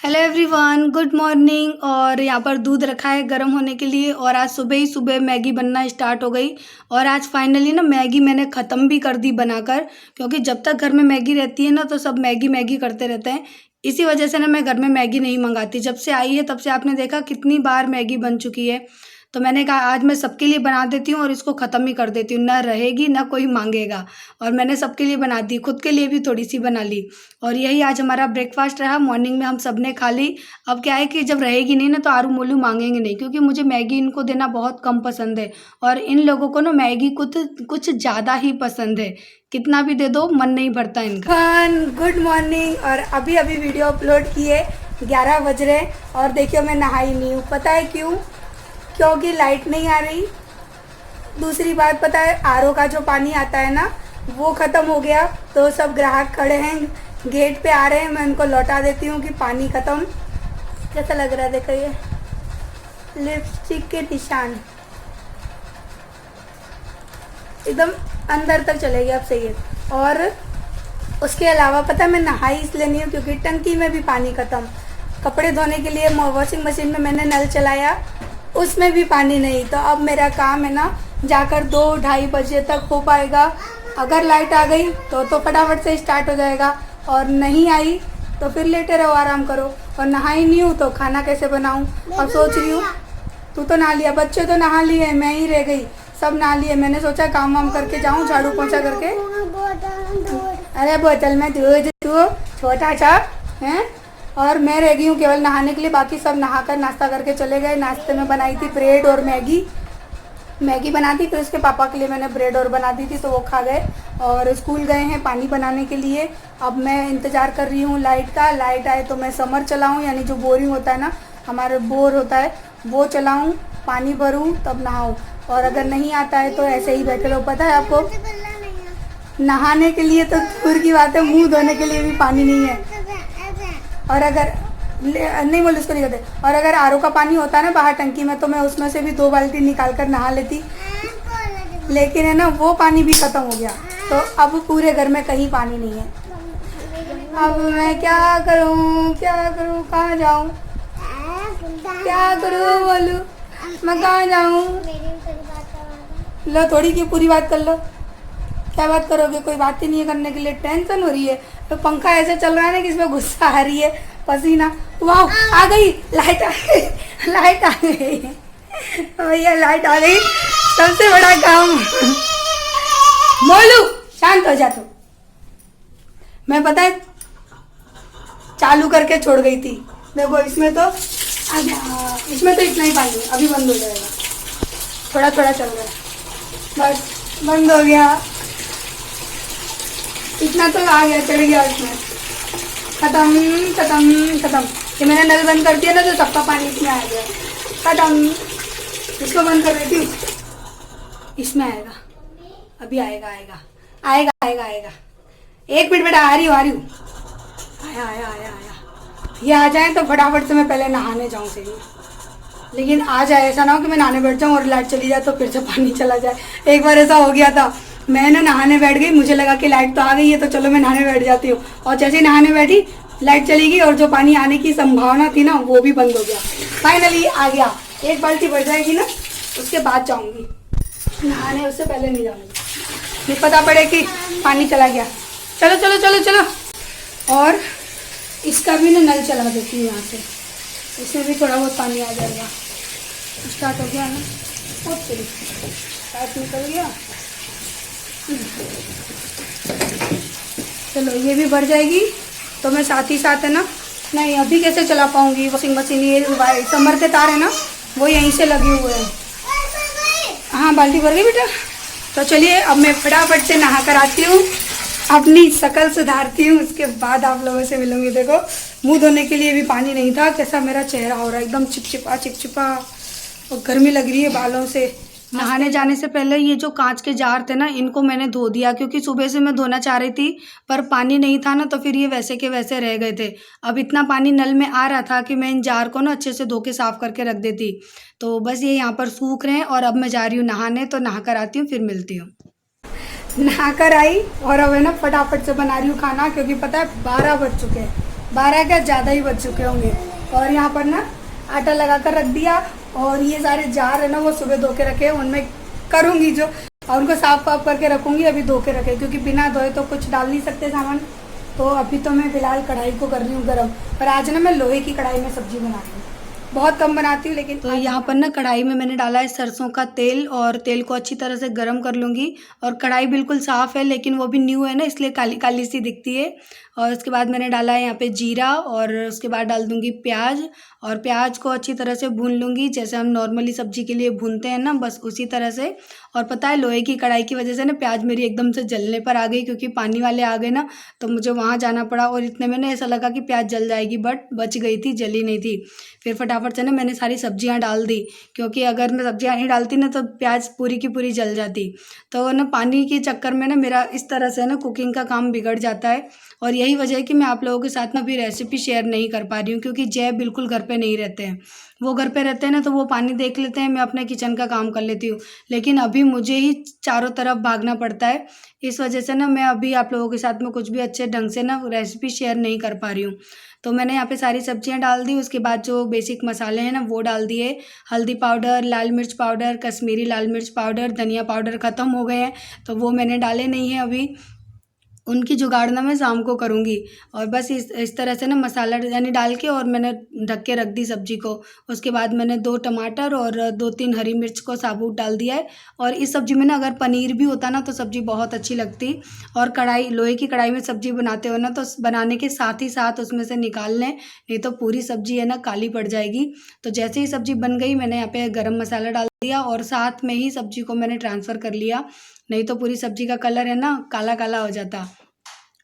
Hello everyone, good morning. और यहाँ पर दूध रखा है गर्म होने के लिए। और आज सुबह ही सुबह मैगी बनना स्टार्ट हो गई। और आज फाइनली ना मैगी मैंने ख़त्म भी कर दी बनाकर, क्योंकि जब तक घर में मैगी रहती है ना तो सब मैगी मैगी करते रहते हैं। इसी वजह से ना मैं घर में मैगी नहीं मंगाती। जब से आई है तब से आपने देखा कितनी बार मैगी बन चुकी है। तो मैंने कहा आज मैं सबके लिए बना देती हूँ और इसको ख़त्म ही कर देती हूँ, ना रहेगी ना कोई मांगेगा। और मैंने सबके लिए बना दी, खुद के लिए भी थोड़ी सी बना ली। और यही आज हमारा ब्रेकफास्ट रहा। मॉर्निंग में हम सब ने खा ली। अब क्या है कि जब रहेगी नहीं ना तो आरू मोलू मांगेंगे नहीं, क्योंकि मुझे मैगी इनको देना बहुत कम पसंद है। और इन लोगों को ना मैगी कुछ ज़्यादा ही पसंद है, कितना भी दे दो मन नहीं भरता इनका। Good morning. और अभी अभी वीडियो अपलोड किए, 11 बज रहे और देखियो मैं नहाई नहीं हूँ। पता है क्यों? क्योंकि लाइट नहीं आ रही। दूसरी बात पता है, आरओ का जो पानी आता है ना वो ख़त्म हो गया। तो सब ग्राहक खड़े हैं, गेट पे आ रहे हैं, मैं उनको लौटा देती हूँ कि पानी ख़त्म। कैसा लग रहा है देखो, ये लिपस्टिक के निशान एकदम अंदर तक चले गए। अब सही है। और उसके अलावा पता है मैं नहाई इसलिए नहीं हूँ क्योंकि टंकी में भी पानी ख़त्म। कपड़े धोने के लिए वॉशिंग मशीन में मैंने नल चलाया, उसमें भी पानी नहीं। तो अब मेरा काम है ना जाकर 2-2:30 बजे तक हो पाएगा। अगर लाइट आ गई तो फटाफट से स्टार्ट हो जाएगा, और नहीं आई तो फिर लेटे रहो, आराम करो। और नहाई नहीं हूँ तो खाना कैसे बनाऊँ? अब सोच रही हूँ। तू तो नहा लिया, बच्चे तो नहा लिए, मैं ही रह गई। सब नहा लिए। मैंने सोचा काम वाम करके जाऊँ, झाड़ू पोछा करके। अरे बोतल में दूध, तू छोटा सा है। और मैं रह गई हूँ केवल नहाने के लिए। बाकी सब नहाकर नाश्ता करके चले गए। नाश्ते में बनाई थी ब्रेड और मैगी बना दी। फिर उसके पापा के लिए मैंने ब्रेड और बना दी थी, तो वो खा गए और स्कूल गए हैं पानी बनाने के लिए। अब मैं इंतज़ार कर रही हूँ लाइट का। लाइट आए तो मैं समर चलाऊँ, यानी जो बोरिंग होता है ना, हमारे बोर होता है, वो चलाऊँ, पानी भरूँ, तब नहाऊँ। और अगर नहीं आता है तो ऐसे ही बैठे रहो। पता है आपको, नहाने के लिए तो दूर की बात है, मुँह धोने के लिए भी पानी नहीं है। और अगर नहीं बोले उसको नहीं कहते। और अगर आरओ का पानी होता है ना बाहर टंकी में, तो मैं उसमें से भी 2 बाल्टी निकाल कर नहा लेती। लेकिन है ना वो पानी भी ख़त्म हो गया। तो अब पूरे घर में कहीं पानी नहीं है। अब मैं क्या करूं, कहाँ जाऊं, क्या करूं बोलूं, मैं कहाँ जाऊं? लो थोड़ी की पूरी बात कर लो। क्या बात करोगे? कोई बात ही नहीं है करने के लिए। टेंशन हो रही है तो पंखा ऐसे चल रहा है ना कि इसमें गुस्सा आ रही है, पसीना। वाह, आ गई लाइट, आ गई लाइट, आ गई भैया, लाइट आ गई। सबसे बड़ा काम। मोलू शांत हो जा तू। मैं पता है चालू करके छोड़ गई थी। देखो इसमें तो इतना ही पानी, अभी बंद हो जाएगा। थोड़ा थोड़ा चल रहा है, बस बंद हो गया। इतना तो आ गया, चढ़ गया उसमें। खत्म। ये मैंने नल बंद कर दिया ना तो सबका पानी इसमें आ गया। खत्म। इसको बंद कर देती हूँ, इसमें आएगा, अभी आएगा। 1 मिनट बेटा, आ रही हूँ। आया। ये आ जाए तो फटाफट से मैं पहले नहाने जाऊँ सही। लेकिन आ जाए, ऐसा ना हो कि मैं नहाने बैठ जाऊँ और लाइट चली जाए तो फिर से पानी चला जाए। एक बार ऐसा हो गया था, मैं ना नहाने बैठ गई, मुझे लगा कि लाइट तो आ गई है तो चलो मैं नहाने बैठ जाती हूँ। और जैसे ही नहाने बैठी लाइट चली गई और जो पानी आने की संभावना थी ना वो भी बंद हो गया। फाइनली आ गया। 1 बाल्टी भर जाएगी ना उसके बाद जाऊँगी नहाने, उससे पहले नहीं जाऊँगी। नहीं पता पड़े कि पानी चला गया। चलो। और इसका भी ना नल चला देती हूँ यहाँ से, इसमें भी थोड़ा बहुत पानी आ जाएगा। स्टार्ट हो गया ना, बहुत चली लाइट निकल गया। चलो ये भी भर जाएगी तो मैं साथ ही साथ है ना, नहीं अभी कैसे चला पाऊंगी वॉशिंग मशीन। ये समर के तार है ना वो यहीं से लगे हुए हैं। हाँ बाल्टी भर गई बेटा। तो चलिए अब मैं फटाफट से नहा कर आती हूँ, अपनी शक्ल सुधारती हूँ, उसके बाद आप लोगों से मिलूंगी। देखो मुंह धोने के लिए भी पानी नहीं था, कैसा मेरा चेहरा हो रहा है, एकदम चिपचिपा और गर्मी लग रही है बालों से। नहाने जाने से पहले ये जो कांच के जार थे ना इनको मैंने धो दिया, क्योंकि सुबह से मैं धोना चाह रही थी पर पानी नहीं था ना, तो फिर ये वैसे के वैसे रह गए थे। अब इतना पानी नल में आ रहा था कि मैं इन जार को ना अच्छे से धो के साफ करके रख देती। तो बस ये यहाँ पर सूख रहे हैं और अब मैं जा रही हूँ नहाने। तो नहा कर आती हूँ, फिर मिलती हूँ। नहा कर आई और अब है ना फटाफट से बना रही हूँ खाना, क्योंकि पता है 12 बज चुके हैं। 12 का ज़्यादा ही बज चुके होंगे। और यहाँ पर ना आटा लगा कर रख दिया, और ये सारे जार है ना वो सुबह धो के रखे, उनमें करूँगी जो, और उनको साफ वाफ करके रखूँगी। अभी धो के रखे क्योंकि बिना धोए तो कुछ डाल नहीं सकते सामान। तो अभी तो मैं फ़िलहाल कढ़ाई को कर रही हूँ गर्म। और आज ना मैं लोहे की कढ़ाई में सब्ज़ी बना रही हूँ, बहुत कम बनाती हूँ लेकिन। तो यहाँ पर ना कढ़ाई में मैंने डाला है सरसों का तेल, और तेल को अच्छी तरह से गर्म कर लूँगी। और कढ़ाई बिल्कुल साफ़ है लेकिन वो भी न्यू है ना, इसलिए काली काली सी दिखती है। और उसके बाद मैंने डाला है यहाँ पे जीरा, और उसके बाद डाल दूँगी प्याज, और प्याज को अच्छी तरह से भून लूँगी जैसे हम नॉर्मली सब्जी के लिए भूनते हैं ना, बस उसी तरह से। और पता है लोहे की कढ़ाई की वजह से ना प्याज मेरी एकदम से जलने पर आ गई, क्योंकि पानी वाले आ गए ना, तो मुझे वहाँ जाना पड़ा। और इतने में ना ऐसा लगा कि प्याज जल जाएगी, बट बच गई थी, जली नहीं थी। फिर फटाफट से ना मैंने सारी सब्जियां डाल दी, क्योंकि अगर मैं सब्जियां नहीं डालती ना तो प्याज पूरी की पूरी जल जाती। तो ना पानी के चक्कर में ना मेरा इस तरह से ना कुकिंग का काम बिगड़ जाता है। और यही वजह है कि मैं आप लोगों के साथ ना अभी रेसिपी शेयर नहीं कर पा रही हूँ, क्योंकि जय बिल्कुल घर पे नहीं रहते हैं। वो घर पे रहते हैं ना तो वो पानी देख लेते हैं, मैं अपने किचन का काम कर लेती हूँ। लेकिन अभी मुझे ही चारों तरफ भागना पड़ता है, इस वजह से ना मैं अभी आप लोगों के साथ में कुछ भी अच्छे ढंग से ना रेसिपी शेयर नहीं कर पा रही हूँ। तो मैंने यहाँ पे सारी सब्जियाँ डाल दी, उसके बाद जो बेसिक मसाले हैं ना वो डाल दिए। हल्दी पाउडर, लाल मिर्च पाउडर, कश्मीरी लाल मिर्च पाउडर, धनिया पाउडर ख़त्म हो गए हैं तो वो मैंने डाले नहीं हैं अभी, उनकी जुगाड़ ना मैं शाम को करूँगी। और बस इस तरह से ना मसाला यानी डाल के, और मैंने ढक के रख दी सब्जी को। उसके बाद मैंने 2 टमाटर और 2-3 हरी मिर्च को साबुत डाल दिया है। और इस सब्ज़ी में ना अगर पनीर भी होता ना तो सब्ज़ी बहुत अच्छी लगती। और कढ़ाई, लोहे की कढ़ाई में सब्ज़ी बनाते हो ना तो बनाने के साथ ही साथ उसमें से निकाल लें, नहीं तो पूरी सब्ज़ी है ना काली पड़ जाएगी। तो जैसे ही सब्ज़ी बन गई मैंने यहाँ पे गरम मसाला डाल दिया, और साथ में ही सब्ज़ी को मैंने ट्रांसफ़र कर लिया, नहीं तो पूरी सब्ज़ी का कलर है ना काला काला हो जाता।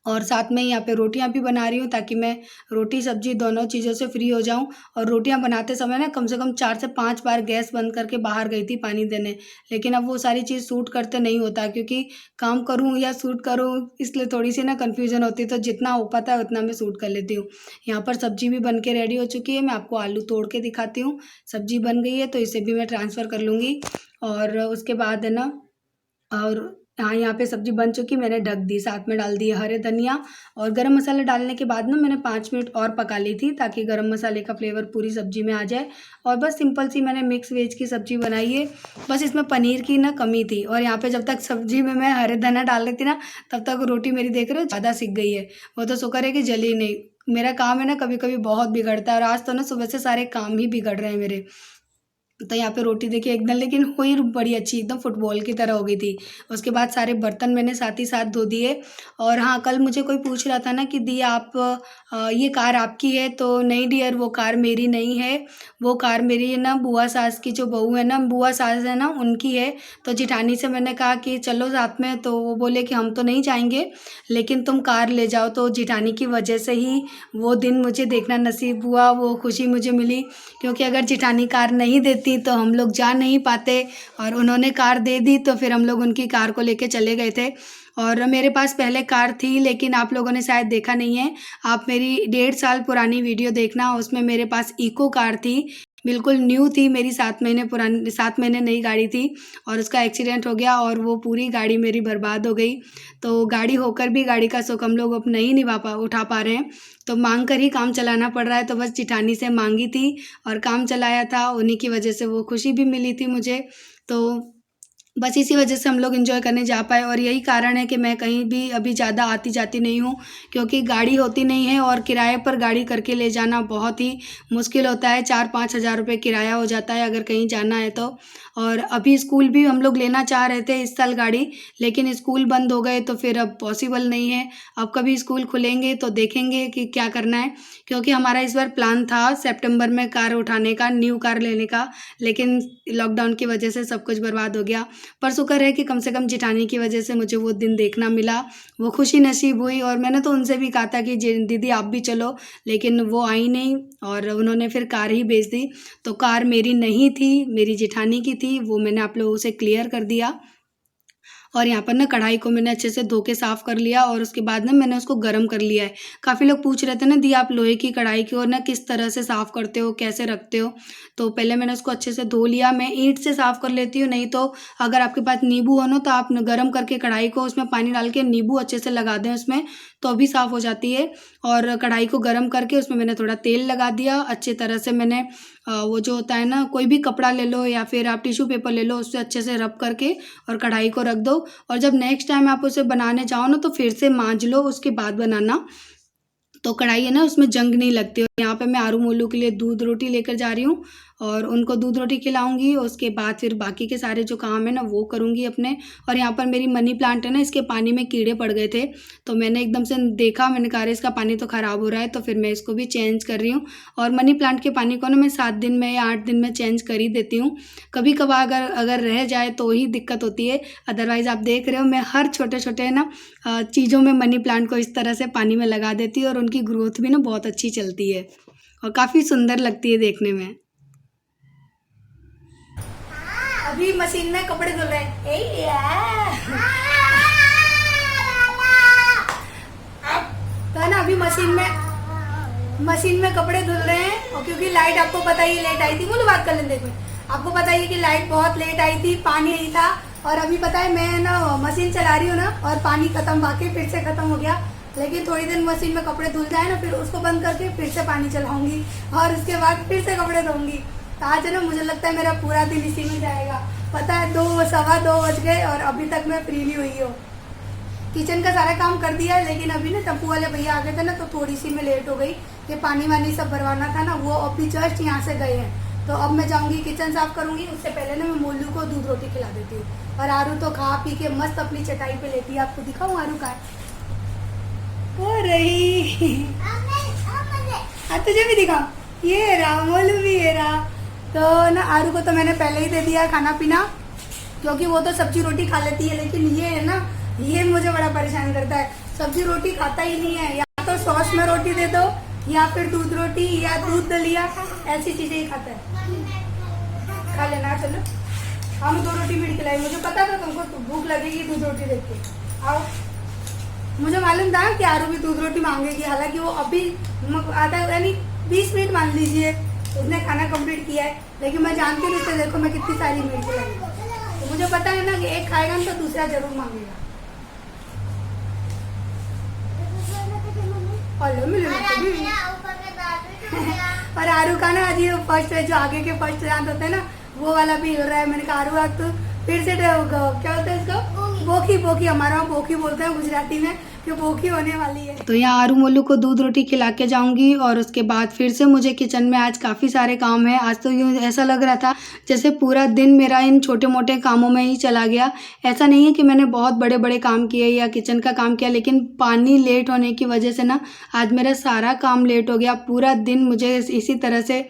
और साथ में यहाँ पे रोटियां भी बना रही हूँ, ताकि मैं रोटी सब्जी दोनों चीज़ों से फ्री हो जाऊँ। और रोटियां बनाते समय ना कम से कम 4 से 5 बार गैस बंद करके बाहर गई थी पानी देने, लेकिन अब वो सारी चीज़ सूट करते नहीं होता, क्योंकि काम करूँ या सूट करूँ इसलिए थोड़ी सी ना कन्फ्यूज़न होती है। तो जितना हो पाता है उतना मैं सूट कर लेती हूँ। यहाँ पर सब्जी भी बन के रेडी हो चुकी है, मैं आपको आलू तोड़ के दिखाती हूँ। सब्जी बन गई है तो इसे भी मैं ट्रांसफ़र कर लूँगी। और उसके बाद है ना, और हाँ, यहाँ पे सब्ज़ी बन चुकी, मैंने ढक दी, साथ में डाल दिए हरे धनिया। और गरम मसाला डालने के बाद ना मैंने 5 मिनट और पका ली थी, ताकि गरम मसाले का फ्लेवर पूरी सब्ज़ी में आ जाए। और बस सिंपल सी मैंने मिक्स वेज की सब्ज़ी बनाई है। बस इसमें पनीर की ना कमी थी। और यहाँ पे जब तक सब्ज़ी में मैं हरे धनिया डाल रही थी ना, तब तक रोटी मेरी देख रहे हो ज़्यादा सिक गई है। वो तो शुक्र है कि जली नहीं। मेरा काम है ना कभी कभी बहुत बिगड़ता है, और आज तो ना सुबह से सारे काम ही बिगड़ रहे हैं मेरे। तो यहाँ पे रोटी देखिए एकदम, लेकिन हुई बड़ी अच्छी, एकदम फुटबॉल की तरह हो गई थी। उसके बाद सारे बर्तन मैंने साथ ही साथ धो दिए। और हाँ, कल मुझे कोई पूछ रहा था ना कि दी आप ये कार आपकी है? तो नहीं डियर, वो कार मेरी नहीं है। वो कार मेरी है ना बुआ सास की जो बहू है ना, बुआ सास है ना, उनकी है। तो जिठानी से मैंने कहा कि चलो साथ में, तो वो बोले कि हम तो नहीं जाएंगे, लेकिन तुम कार ले जाओ। तो जिठानी की वजह से ही वो दिन मुझे देखना नसीब हुआ, वो खुशी मुझे मिली। क्योंकि अगर जिठानी कार नहीं देती तो हम लोग जा नहीं पाते, और उन्होंने कार दे दी तो फिर हम लोग उनकी कार को लेके चले गए थे। और मेरे पास पहले कार थी, लेकिन आप लोगों ने शायद देखा नहीं है। आप मेरी 1.5 साल पुरानी वीडियो देखना, उसमें मेरे पास इको कार थी, बिल्कुल न्यू थी मेरी, 7 महीने पुरानी, 7 महीने नई गाड़ी थी। और उसका एक्सीडेंट हो गया और वो पूरी गाड़ी मेरी बर्बाद हो गई। तो गाड़ी होकर भी गाड़ी का सुख हम लोग अब नहीं उठा पा रहे हैं, तो मांग कर ही काम चलाना पड़ रहा है। तो बस जिठानी से मांगी थी और काम चलाया था, उन्हीं की वजह से वो खुशी भी मिली थी मुझे। तो बस इसी वजह से हम लोग एंजॉय करने जा पाए। और यही कारण है कि मैं कहीं भी अभी ज़्यादा आती जाती नहीं हूँ, क्योंकि गाड़ी होती नहीं है, और किराए पर गाड़ी करके ले जाना बहुत ही मुश्किल होता है। 4-5 हज़ार रुपये किराया हो जाता है अगर कहीं जाना है तो। और अभी स्कूल भी हम लोग लेना चाह रहे थे इस साल गाड़ी, लेकिन स्कूल बंद हो गए तो फिर अब पॉसिबल नहीं है। अब कभी स्कूल खुलेंगे तो देखेंगे कि क्या करना है, क्योंकि हमारा इस बार प्लान था सितंबर में कार उठाने का, न्यू कार लेने का, लेकिन लॉकडाउन की वजह से सब कुछ बर्बाद हो गया। पर शुक्र है कि कम से कम जिठानी की वजह से मुझे वो दिन देखना मिला, वो खुशी नसीब हुई। और मैंने तो उनसे भी कहा था कि दीदी आप भी चलो, लेकिन वो आई नहीं, और उन्होंने फिर कार ही भेज दी। तो कार मेरी नहीं थी, मेरी जिठानी की थी, वो मैंने आप लोगों से क्लियर कर दिया। और यहाँ पर ना कढ़ाई को मैंने अच्छे से धो के साफ़ कर लिया और उसके बाद ना मैंने उसको गर्म कर लिया है। काफ़ी लोग पूछ रहे थे ना दी आप लोहे की कढ़ाई की और ना किस तरह से साफ़ करते हो, कैसे रखते हो। तो पहले मैंने उसको अच्छे से धो लिया। मैं ईंट से साफ़ कर लेती हूँ, नहीं तो अगर आपके पास नींबू हो ना तो आप गर्म करके कढ़ाई को उसमें पानी डाल के नींबू अच्छे से लगा दें उसमें, तो भी साफ़ हो जाती है। और कढ़ाई को गर्म करके उसमें मैंने थोड़ा तेल लगा दिया। अच्छी तरह से मैंने वो जो होता है ना, कोई भी कपड़ा ले लो या फिर आप टिश्यू पेपर ले लो, उससे अच्छे से रब करके और कढ़ाई को रख दो। और जब नेक्स्ट टाइम आप उसे बनाने जाओ ना तो फिर से मांज लो, उसके बाद बनाना, तो कढ़ाई है ना उसमें जंग नहीं लगती। और यहाँ पे मैं आरू मोलू के लिए दूध रोटी लेकर जा रही हूँ और उनको दूध रोटी खिलाऊंगी। उसके बाद फिर बाकी के सारे जो काम है ना वो करूँगी अपने। और यहाँ पर मेरी मनी प्लांट है ना, इसके पानी में कीड़े पड़ गए थे, तो मैंने एकदम से देखा, मैंने कहा इसका पानी तो ख़राब हो रहा है, तो फिर मैं इसको भी चेंज कर रही हूँ। और मनी प्लांट के पानी को ना मैं 7 दिन में या 8 दिन में चेंज कर ही देती हूँ। कभी कभार अगर रह जाए तो ही दिक्कत होती है, अदरवाइज़ आप देख रहे हो मैं हर छोटे छोटे है ना चीज़ों में मनी प्लांट को इस तरह से पानी में लगा देती हूँ और उनकी ग्रोथ भी ना बहुत अच्छी चलती है और काफ़ी सुंदर लगती है देखने में। अभी मशीन में कपड़े धुल रहे हैं। तो है ना अभी मशीन में कपड़े धुल रहे हैं। और क्योंकि लाइट आपको पता ही लेट आई थी, बोलो बात कर लेते हैं, आपको पता ही है कि लाइट बहुत लेट आई थी, पानी नहीं था। और अभी पता है मैं ना मशीन चला रही हूँ ना और पानी खत्म, बाकी फिर से खत्म हो गया। लेकिन थोड़ी देर मशीन में कपड़े धुल जाए ना, फिर उसको बंद करके फिर से पानी चलाऊंगी और उसके बाद फिर से कपड़े धोऊंगी। तो आज है ना मुझे लगता है मेरा पूरा दिन इसी में जाएगा। पता है 2-2:15 बज गए और अभी तक मैं फ्री नहीं हुई हूँ। किचन का सारा काम कर दिया है, लेकिन अभी ना टप्पू वाले भैया आ गए थे ना, तो थोड़ी सी मैं लेट हो गई। ये पानी वानी सब भरवाना था ना, वो अभी जस्ट यहाँ से गए हैं। तो अब मैं जाऊँगी किचन साफ करूँगी। उससे पहले ना मैं मोलू को दूध रोटी खिला देती हूँ। और आरू तो खा पी के मस्त अपनी चटाई पे लेती है। आपको दिखाऊँ आरू का हो रही तुझे भी दिखाऊँ, ये रहा मोलू भी, ये रहा। तो ना आरू को तो मैंने पहले ही दे दिया खाना पीना, क्योंकि वो तो सब्जी रोटी खा लेती है। लेकिन ये है ना, ये मुझे बड़ा परेशान करता है, सब्जी रोटी खाता ही नहीं है। या तो सॉस में रोटी दे दो या फिर दूध रोटी या दूध दलिया, ऐसी चीजें ही खाता है। खा लेना, चलो हम 2 रोटी भी खिलाई। मुझे पता था तुमको भूख लगेगी दूध रोटी देख के। आओ, मुझे मालूम था कि आरू भी दूध रोटी मांगेगी। हालांकि वो अभी आधा यानी 20 मिनट मान लीजिए उसने खाना कंप्लीट किया है, लेकिन मैं जानती हूँ उससे, देखो मैं कितनी सारी मिर्च लाई। तो मुझे पता है ना कि एक खाएगा तो दूसरा जरूर मांगेगा। और आरू का ना आज ये फर्स्ट जो आगे के फर्स्ट दांत होते हैं ना, वो वाला भी हिल रहा है। मैंने कहा आरू आज तो फिर से क्या होता है इसको, बोखी, हमारा वहाँ बोखी बोलते हैं गुजराती में, कि बोखी होने वाली है। तो यहाँ आरू मोलू को दूध रोटी खिला के जाऊंगी और उसके बाद फिर से मुझे किचन में आज काफ़ी सारे काम है। आज तो यूँ ऐसा लग रहा था जैसे पूरा दिन मेरा इन छोटे मोटे कामों में ही चला गया। ऐसा नहीं है कि मैंने बहुत बड़े बड़े काम किए या किचन का काम किया, लेकिन पानी लेट होने की वजह से ना आज मेरा सारा काम लेट हो गया। पूरा दिन मुझे इसी तरह से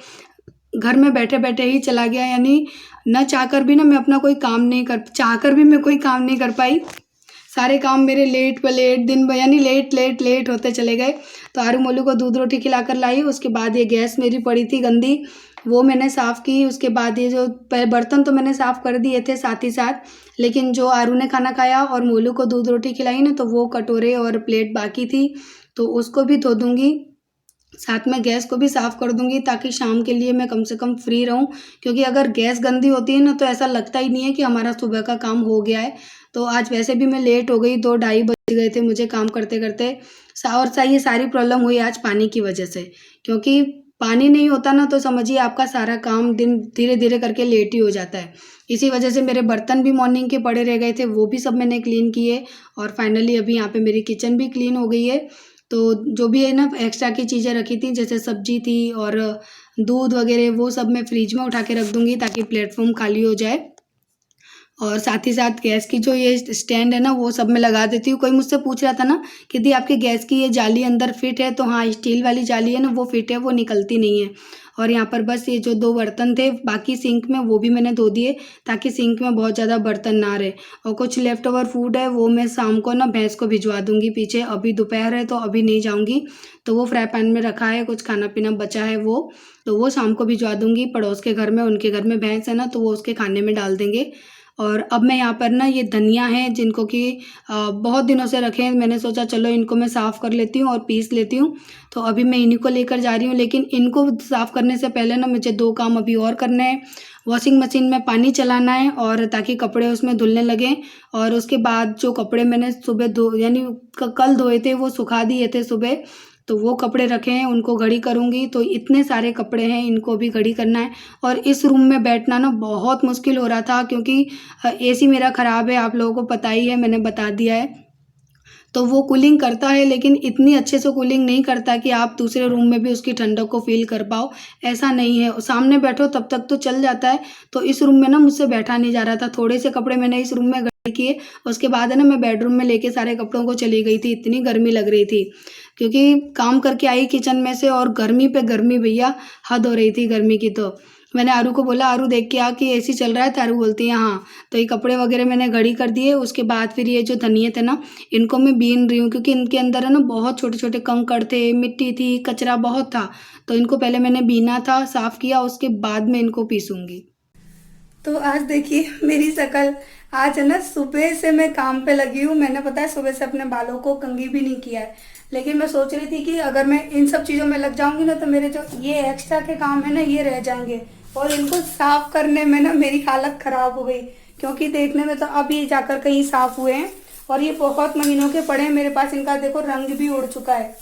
घर में बैठे बैठे ही चला गया। यानी न चाहकर भी ना मैं अपना कोई काम नहीं कर, चाहकर भी मैं कोई काम नहीं कर पाई। सारे काम मेरे लेट दिन भर यानी लेट होते चले गए। तो आरू मोलू को दूध रोटी खिलाकर लाई। उसके बाद ये गैस मेरी पड़ी थी गंदी, वो मैंने साफ़ की। उसके बाद ये जो बर्तन तो मैंने साफ़ कर दिए थे साथ ही साथ, लेकिन जो आरू ने खाना खाया और मोलू को दूध रोटी खिलाई ना, तो वो कटोरे और प्लेट बाकी थी, तो उसको भी धो दूँगी। साथ में गैस को भी साफ़ कर दूंगी ताकि शाम के लिए मैं कम से कम फ्री रहूं। क्योंकि अगर गैस गंदी होती है ना तो ऐसा लगता ही नहीं है कि हमारा सुबह का काम हो गया है। तो आज वैसे भी मैं लेट हो गई, 2-2:30 बज गए थे मुझे काम करते करते। और ये सारी प्रॉब्लम हुई आज पानी की वजह से, क्योंकि पानी नहीं होता ना तो समझिए आपका सारा काम दिन धीरे धीरे करके लेट ही हो जाता है। इसी वजह से मेरे बर्तन भी मॉर्निंग के पड़े रह गए थे, वो भी सब मैंने क्लीन किए। और फाइनली अभी यहाँ पे मेरी किचन भी क्लीन हो गई है। तो जो भी है ना एक्स्ट्रा की चीज़ें रखी थी, जैसे सब्जी थी और दूध वगैरह, वो सब मैं फ्रिज में उठा के रख दूँगी ताकि प्लेटफॉर्म खाली हो जाए। और साथ ही साथ गैस की जो ये स्टैंड है ना, वो सब मैं लगा देती हूँ। कोई मुझसे पूछ रहा था ना कि दी आपके गैस की ये जाली अंदर फिट है, तो हाँ स्टील वाली जाली है ना वो फिट है, वो निकलती नहीं है। और यहाँ पर बस ये जो 2 बर्तन थे बाकी सिंक में, वो भी मैंने धो दिए ताकि सिंक में बहुत ज़्यादा बर्तन ना रहे। और कुछ लेफ्ट ओवर फूड है वो मैं शाम को ना भैंस को भिजवा दूँगी पीछे। अभी दोपहर है तो अभी नहीं जाऊँगी, तो वो फ्राई पैन में रखा है, कुछ खाना पीना बचा है वो, तो वो शाम को भिजवा दूँगी। पड़ोस के घर में, उनके घर में भैंस है ना, तो वो उसके खाने में डाल देंगे। और अब मैं यहाँ पर ना ये धनिया है जिनको कि बहुत दिनों से रखे हैं, मैंने सोचा चलो इनको मैं साफ़ कर लेती हूँ और पीस लेती हूँ। तो अभी मैं इन्हीं को लेकर जा रही हूँ, लेकिन इनको साफ़ करने से पहले ना मुझे 2 काम अभी और करने हैं। वॉशिंग मशीन में पानी चलाना है और ताकि कपड़े उसमें धुलने लगें, और उसके बाद जो कपड़े मैंने सुबह यानी कल धोए थे वो सुखा दिए थे सुबह, तो वो कपड़े रखे हैं उनको घड़ी करूँगी। तो इतने सारे कपड़े हैं, इनको भी घड़ी करना है। और इस रूम में बैठना ना बहुत मुश्किल हो रहा था क्योंकि एसी मेरा ख़राब है, आप लोगों को पता ही है, मैंने बता दिया है। तो वो कूलिंग करता है लेकिन इतनी अच्छे से कूलिंग नहीं करता कि आप दूसरे रूम में भी उसकी ठंडक को फ़ील कर पाओ, ऐसा नहीं है। सामने बैठो तब तक तो चल जाता है, तो इस रूम में ना मुझसे बैठा नहीं जा रहा था। थोड़े से कपड़े मैंने इस रूम में घड़ी किए, उसके बाद है ना मैं बेडरूम में लेके सारे कपड़ों को चली गई थी, इतनी गर्मी लग रही थी क्योंकि काम करके आई किचन में से, और गर्मी पे गर्मी भैया, हद हो रही थी गर्मी की। तो मैंने आरू को बोला, आरू देख के आ कि एसी चल रहा है, तो आरू बोलती है हाँ। तो ये कपड़े वगैरह मैंने घड़ी कर दिए। उसके बाद फिर ये जो धनिये थे ना, इनको मैं बीन रही हूँ क्योंकि इनके अंदर है ना बहुत छोटे छोटे कंकड़ थे, मिट्टी थी, कचरा बहुत था। तो इनको पहले मैंने बीना था, साफ़ किया, उसके बाद मैं इनको पीसूँगी। तो आज देखिए मेरी शक्ल, आज है ना सुबह से मैं काम पे लगी हूँ। मैंने पता है सुबह से अपने बालों को कंघी भी नहीं किया है, लेकिन मैं सोच रही थी कि अगर मैं इन सब चीज़ों में लग जाऊंगी ना तो मेरे जो ये एक्स्ट्रा के काम है ना ये रह जाएंगे, और इनको साफ करने में ना मेरी हालत खराब हो गई क्योंकि देखने में तो अभी जाकर कहीं साफ हुए हैं और ये बहुत महीनों के पड़े हैं मेरे पास। इनका देखो रंग भी उड़ चुका है।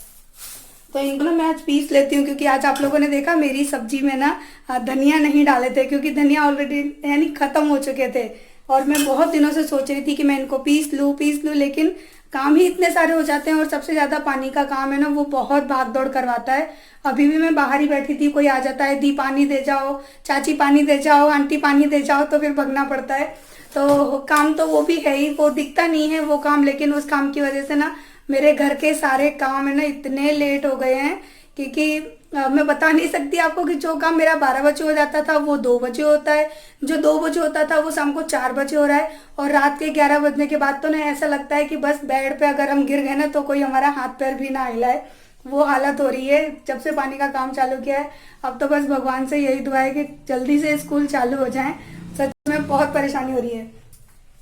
तो इनको ना मैं आज पीस लेती हूँ क्योंकि आज आप लोगों ने देखा मेरी सब्जी में ना धनिया नहीं डाले थे क्योंकि धनिया ऑलरेडी यानी खत्म हो चुके थे, और मैं बहुत दिनों से सोच रही थी कि मैं इनको पीस लूँ, लेकिन काम ही इतने सारे हो जाते हैं और सबसे ज़्यादा पानी का काम है ना वो बहुत भाग दौड़ करवाता है। अभी भी मैं बाहर ही बैठी थी, कोई आ जाता है, दी पानी दे जाओ, चाची पानी दे जाओ, आंटी पानी दे जाओ, तो फिर भगना पड़ता है। तो काम तो वो भी है ही, वो दिखता नहीं है वो काम, लेकिन उस काम की वजह से ना मेरे घर के सारे काम है ना इतने लेट हो गए हैं क्योंकि मैं बता नहीं सकती आपको कि जो काम मेरा 12 बजे हो जाता था वो 2 बजे होता है, जो 2 बजे होता था वो शाम को 4 बजे हो रहा है, और रात के 11 बजने के बाद तो ना ऐसा लगता है कि बस बेड पे अगर हम गिर गए ना तो कोई हमारा हाथ पैर भी ना हिलाए, वो हालत हो रही है जब से पानी का काम चालू किया है। अब तो बस भगवान से यही दुआ है कि जल्दी से स्कूल चालू हो जाए, सच में बहुत परेशानी हो रही है।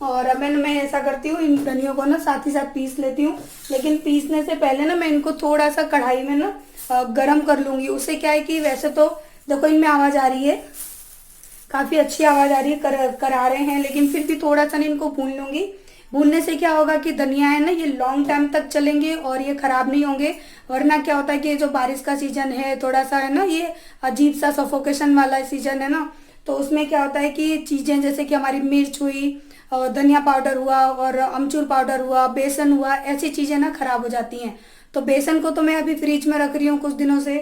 और अब मैं ऐसा करती हूँ, इन धनियों को ना साथ ही साथ पीस लेती हूँ, लेकिन पीसने से पहले ना मैं इनको थोड़ा सा कढ़ाई में ना गरम कर लूँगी। उससे क्या है कि वैसे तो देखो इनमें आवाज़ आ रही है, काफ़ी अच्छी आवाज़ आ रही है, करा रहे हैं, लेकिन फिर भी थोड़ा सा इनको भून लूँगी। भूनने से क्या होगा कि धनिया है ना ये लॉन्ग टाइम तक चलेंगे और ये ख़राब नहीं होंगे। वरना क्या होता है कि जो बारिश का सीज़न है, थोड़ा सा है ना ये अजीब सा सफोकेशन वाला सीज़न है ना, तो उसमें क्या होता है कि चीज़ें जैसे कि हमारी मिर्च हुई और धनिया पाउडर हुआ और अमचूर पाउडर हुआ, बेसन हुआ, ऐसी चीज़ें ना ख़राब हो जाती हैं। तो बेसन को तो मैं अभी फ्रिज में रख रही हूँ कुछ दिनों से,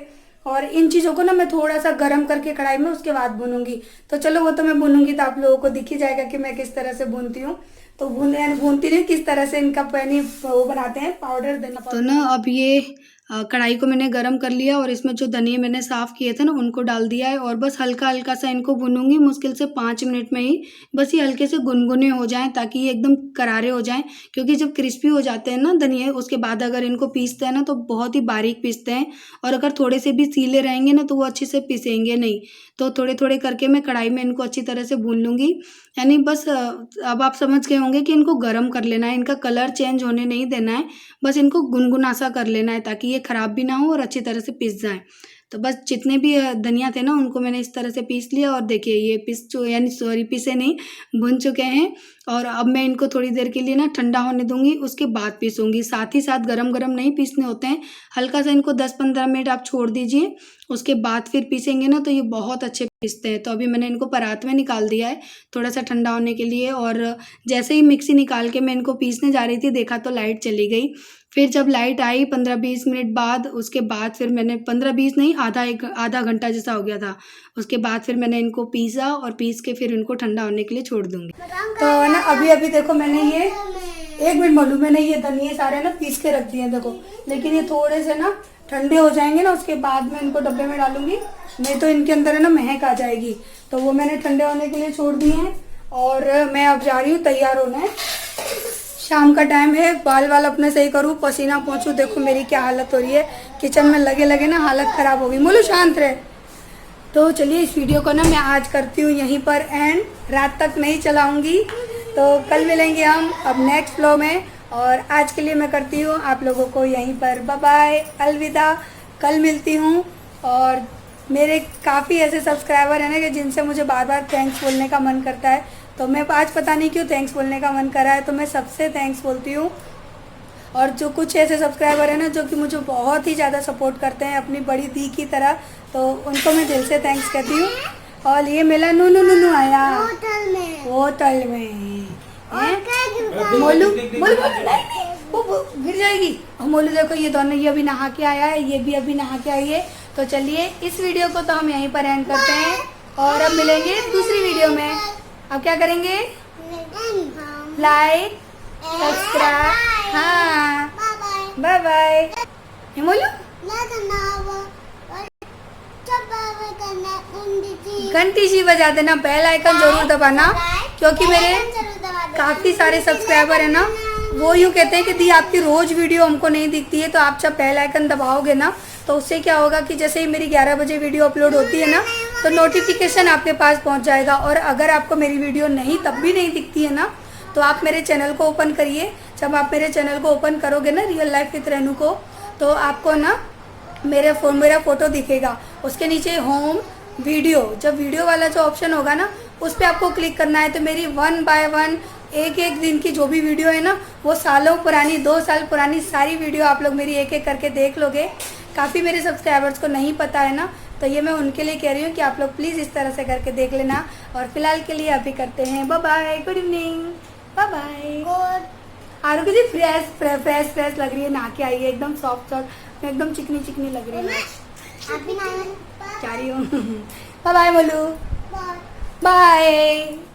और इन चीज़ों को ना मैं थोड़ा सा गर्म करके कढ़ाई में उसके बाद भूनूंगी। तो चलो वो तो मैं भूनूंगी तो आप लोगों को दिख ही जाएगा कि मैं किस तरह से भूनती हूँ। तो भूनती नहीं, किस तरह से इनका पैनी वो बनाते हैं पाउडर देना। तो ना अब ये कढ़ाई को मैंने गरम कर लिया और इसमें जो धनिया मैंने साफ़ किए थे ना उनको डाल दिया है, और बस हल्का हल्का सा इनको भूनूंगी, मुश्किल से 5 मिनट में ही। बस ये हल्के से गुनगुने हो जाएं ताकि ये एकदम करारे हो जाएं, क्योंकि जब क्रिस्पी हो जाते हैं ना धनिया उसके बाद अगर इनको पीसते हैं ना तो बहुत ही बारीक पीसते हैं, और अगर थोड़े से भी सीले रहेंगे ना तो वो अच्छे से पिसेंगे नहीं। तो थोड़े थोड़े करके मैं कढ़ाई में इनको अच्छी तरह से भून लूँगी। यानी बस अब आप समझ गए होंगे कि इनको गर्म कर लेना है, इनका कलर चेंज होने नहीं देना है, बस इनको गुनगुना सा कर लेना है ताकि ये ख़राब भी ना हो और अच्छी तरह से पिस जाए। तो बस जितने भी धनिया थे ना उनको मैंने इस तरह से पीस लिया, और देखिए ये पीसे नहीं, भुन चुके हैं। और अब मैं इनको थोड़ी देर के लिए ना ठंडा होने दूंगी, उसके बाद पीसूंगी। साथ ही साथ गरम गरम नहीं पीसने होते हैं, हल्का सा इनको 10-15 मिनट आप छोड़ दीजिए, उसके बाद फिर पीसेंगे ना तो ये बहुत अच्छे पीसते हैं। तो अभी मैंने इनको परात में निकाल दिया है थोड़ा सा ठंडा होने के लिए, और जैसे ही मिक्सी निकाल के मैं इनको पीसने जा रही थी देखा तो लाइट चली गई। फिर जब लाइट आई 15-20 मिनट बाद, उसके बाद फिर मैंने 15-20 नहीं, आधा घंटा जैसा हो गया था, उसके बाद फिर मैंने इनको पीसा और पीस के फिर इनको ठंडा होने के लिए छोड़ दूंगी। तो ना अभी देखो मैंने ये 1 मिनट बोलूँ, मैंने ये धनिया सारे ना पीस के रख दिए देखो, लेकिन ये थोड़े से ना ठंडे हो जाएंगे ना उसके बाद मैं इनको डब्बे में डालूंगी, नहीं तो इनके अंदर है ना महक आ जाएगी। तो वो मैंने ठंडे होने के लिए छोड़ दिए हैं, और मैं अब जा रही हूँ तैयार होने। शाम का टाइम है, बाल अपने सही करूँ, पसीना पहुँचूँ। देखो मेरी क्या हालत हो रही है, किचन में लगे लगे ना हालत ख़राब हो गई। बोलो शांत रहे। तो चलिए इस वीडियो को ना मैं आज करती हूँ यहीं पर एंड, रात तक नहीं चलाऊँगी। तो कल मिलेंगे हम अब नेक्स्ट व्लॉग में, और आज के लिए मैं करती हूँ आप लोगों को यहीं पर बाय बाय, अलविदा। कल मिलती हूँ। और मेरे काफ़ी ऐसे सब्सक्राइबर हैं ना कि जिनसे मुझे बार बार थैंक्स बोलने का मन करता है, तो मैं आज पता नहीं क्यों थैंक्स बोलने का मन कर रहा है, तो मैं सबसे थैंक्स बोलती हूँ। और जो कुछ ऐसे सब्सक्राइबर हैं ना जो कि मुझे बहुत ही ज़्यादा सपोर्ट करते हैं अपनी बड़ी दी की तरह, तो उनको मैं दिल से थैंक्स कहती हूँ। और ये मेरा नू आया होटल में हैं? मोलू मोलू वो गिर जाएगी। और मोलू देखो ये दोनों, ये अभी नहा के आया है, ये भी अभी नहा के आई है। तो चलिए इस वीडियो को तो हम यहीं पर एंड करते हैं, और अब मिलेंगे दूसरी वीडियो में। अब क्या करेंगे? Like subscribe. हाँ बाय बाय। मोलू घंटी सी बजा देना, बेल आइकन जरूर दबाना, क्योंकि मेरे काफ़ी सारे सब्सक्राइबर है ना, वो यूँ कहते हैं कि दी आपकी रोज़ वीडियो हमको नहीं दिखती है। तो आप जब बेल आइकन दबाओगे ना, तो उससे क्या होगा कि जैसे ही मेरी 11 बजे वीडियो अपलोड होती है ना, तो नोटिफिकेशन आपके पास पहुंच जाएगा। और अगर आपको मेरी वीडियो नहीं तब भी नहीं दिखती है ना, तो आप मेरे चैनल को ओपन करिए। जब आप मेरे चैनल को ओपन करोगे ना, रियल लाइफ विद रेनू को, तो आपको ना मेरा फ़ोटो दिखेगा। उसके नीचे होम वीडियो, जब वीडियो वाला जो ऑप्शन होगा ना, उस पर आपको क्लिक करना है। तो मेरी 1 बाय 1 एक एक दिन की जो भी वीडियो है ना, वो सालों पुरानी, 2 साल पुरानी सारी वीडियो आप लोग मेरी एक एक करके देख लोगे। काफ़ी मेरे सब्सक्राइबर्स को नहीं पता है ना, तो ये मैं उनके लिए कह रही हूँ कि आप लोग प्लीज़ इस तरह से करके देख लेना। और फिलहाल के लिए अभी करते हैं bye bye, good evening, bye bye. आरू किसी फ्रेश लग रही है, नहा के आई है, एकदम सॉफ्ट एकदम चिकनी लग रही है। जा रही हूँ। बाय बाय बोलू, बाय।